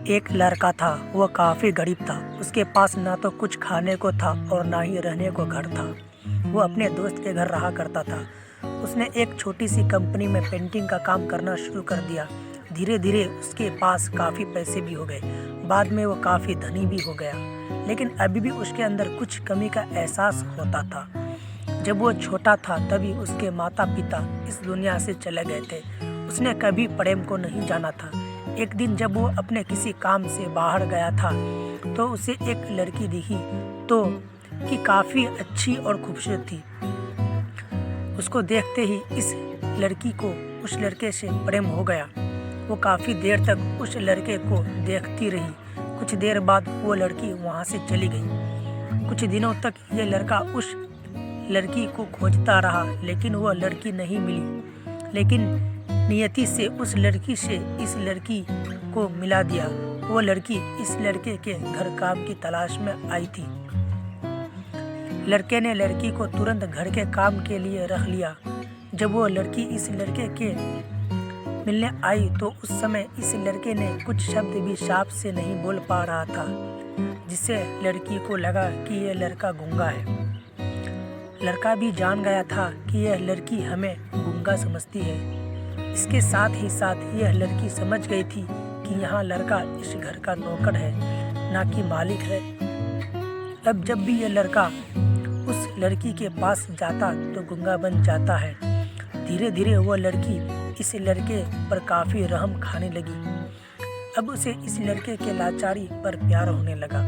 एक लड़का था। वह काफ़ी गरीब था। उसके पास ना तो कुछ खाने को था और ना ही रहने को घर था। वो अपने दोस्त के घर रहा करता था। उसने एक छोटी सी कंपनी में पेंटिंग का काम करना शुरू कर दिया। धीरे धीरे उसके पास काफ़ी पैसे भी हो गए। बाद में वो काफ़ी धनी भी हो गया, लेकिन अभी भी उसके अंदर कुछ कमी का एहसास होता था। जब वो छोटा था तभी उसके माता पिता इस दुनिया से चले गए थे। उसने कभी प्रेम को नहीं जाना था। एक दिन जब वो अपने किसी काम से बाहर गया था तो उसे एक लड़की दिखी तो कि काफ़ी अच्छी और खूबसूरत थी। उसको देखते ही इस लड़की को उस लड़के से प्रेम हो गया। वो काफ़ी देर तक उस लड़के को देखती रही। कुछ देर बाद वो लड़की वहाँ से चली गई। कुछ दिनों तक ये लड़का उस लड़की को खोजता रहा, लेकिन वह लड़की नहीं मिली। लेकिन नियति से उस लड़की से इस लड़की को मिला दिया। वो लड़की इस लड़के के घर काम की तलाश में आई थी। लड़के ने लड़की को तुरंत घर के काम के लिए रख लिया। जब वो लड़की इस लड़के के मिलने आई तो उस समय इस लड़के ने कुछ शब्द भी साफ से नहीं बोल पा रहा था, जिससे लड़की को लगा कि यह लड़का गूंगा है। लड़का भी जान गया था कि यह लड़की हमें गूंगा समझती है। इसके साथ ही साथ यह लड़की समझ गई थी कि यहाँ लड़का इस घर का नौकर है, ना कि मालिक है। अब जब भी यह लड़का उस लड़की के पास जाता तो गूंगा बन जाता है। धीरे धीरे वह लड़की इस लड़के पर काफ़ी रहम खाने लगी। अब उसे इस लड़के के लाचारी पर प्यार होने लगा।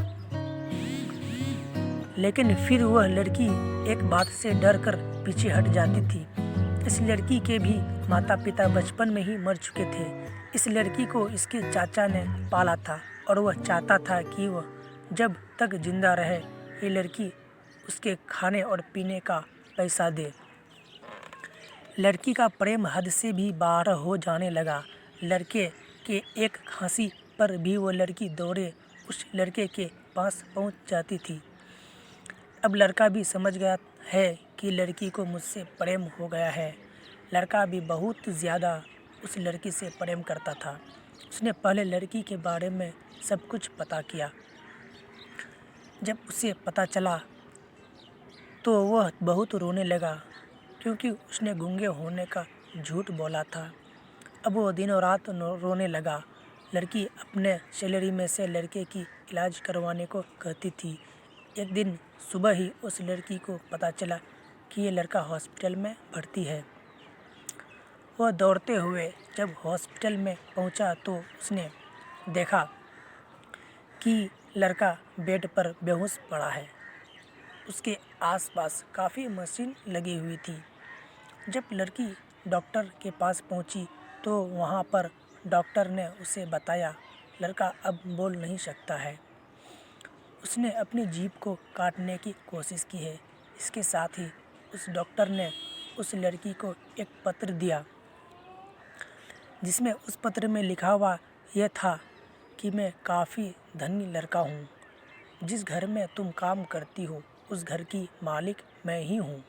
लेकिन फिर वह लड़की एक बात से डर कर पीछे हट जाती थी। इस लड़की के भी माता पिता बचपन में ही मर चुके थे। इस लड़की को इसके चाचा ने पाला था और वह चाहता था कि वह जब तक जिंदा रहे ये लड़की उसके खाने और पीने का पैसा दे। लड़की का प्रेम हद से भी बाहर हो जाने लगा। लड़के के एक खांसी पर भी वो लड़की दौड़े उस लड़के के पास पहुंच जाती थी। अब लड़का भी समझ गया है कि लड़की को मुझसे प्रेम हो गया है। लड़का भी बहुत ज़्यादा उस लड़की से प्रेम करता था। उसने पहले लड़की के बारे में सब कुछ पता किया। जब उसे पता चला तो वह बहुत रोने लगा, क्योंकि उसने गूंगे होने का झूठ बोला था। अब वो दिनों रात रोने लगा। लड़की अपने सैलरी में से लड़के की इलाज करवाने को कहती थी। एक दिन सुबह ही उस लड़की को पता चला कि ये लड़का हॉस्पिटल में भर्ती है। वह दौड़ते हुए जब हॉस्पिटल में पहुंचा तो उसने देखा कि लड़का बेड पर बेहोश पड़ा है। उसके आसपास काफ़ी मशीन लगी हुई थी। जब लड़की डॉक्टर के पास पहुंची तो वहां पर डॉक्टर ने उसे बताया लड़का अब बोल नहीं सकता है। उसने अपनी जीभ को काटने की कोशिश की है। इसके साथ ही उस डॉक्टर ने उस लड़की को एक पत्र दिया, जिसमें उस पत्र में लिखा हुआ यह था कि मैं काफ़ी धनी लड़का हूँ। जिस घर में तुम काम करती हो उस घर की मालिक मैं ही हूँ।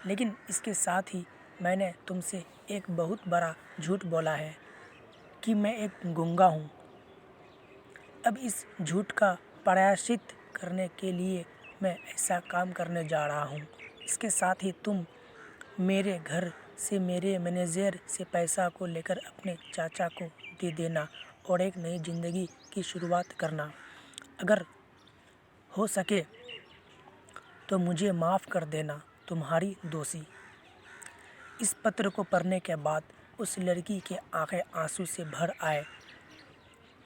लेकिन इसके साथ ही मैंने तुमसे एक बहुत बड़ा झूठ बोला है कि मैं एक गूंगा हूँ। अब इस झूठ का प्रायश्चित करने के लिए मैं ऐसा काम करने जा रहा हूँ। इसके साथ ही तुम मेरे घर से मेरे मैनेजर से पैसा को लेकर अपने चाचा को दे देना और एक नई ज़िंदगी की शुरुआत करना। अगर हो सके तो मुझे माफ़ कर देना, तुम्हारी दोषी। इस पत्र को पढ़ने के बाद उस लड़की के आंखें आंसू से भर आए।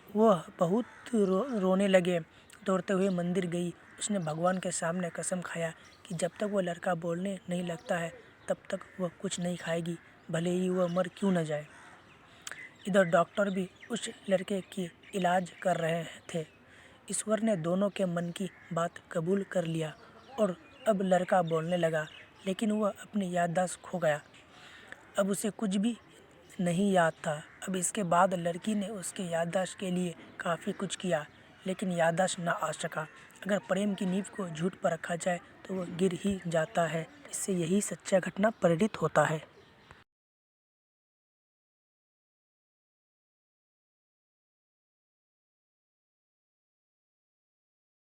वह बहुत रोने लगे। दौड़ते हुए मंदिर गई। उसने भगवान के सामने कसम खाया कि जब तक वो लड़का बोलने नहीं लगता है तब तक वह कुछ नहीं खाएगी, भले ही वह मर क्यों न जाए। इधर डॉक्टर भी उस लड़के की इलाज कर रहे थे। ईश्वर ने दोनों के मन की बात कबूल कर लिया और अब लड़का बोलने लगा, लेकिन वह अपनी याददाश्त खो गया। अब उसे कुछ भी नहीं याद था। अब इसके बाद लड़की ने उसके याददाश्त के लिए काफ़ी कुछ किया, लेकिन याददाश्त ना आ सका। अगर प्रेम की नींव को झूठ पर रखा जाए तो वह गिर ही जाता है। इससे यही सच्चा घटना प्रेरित होता है।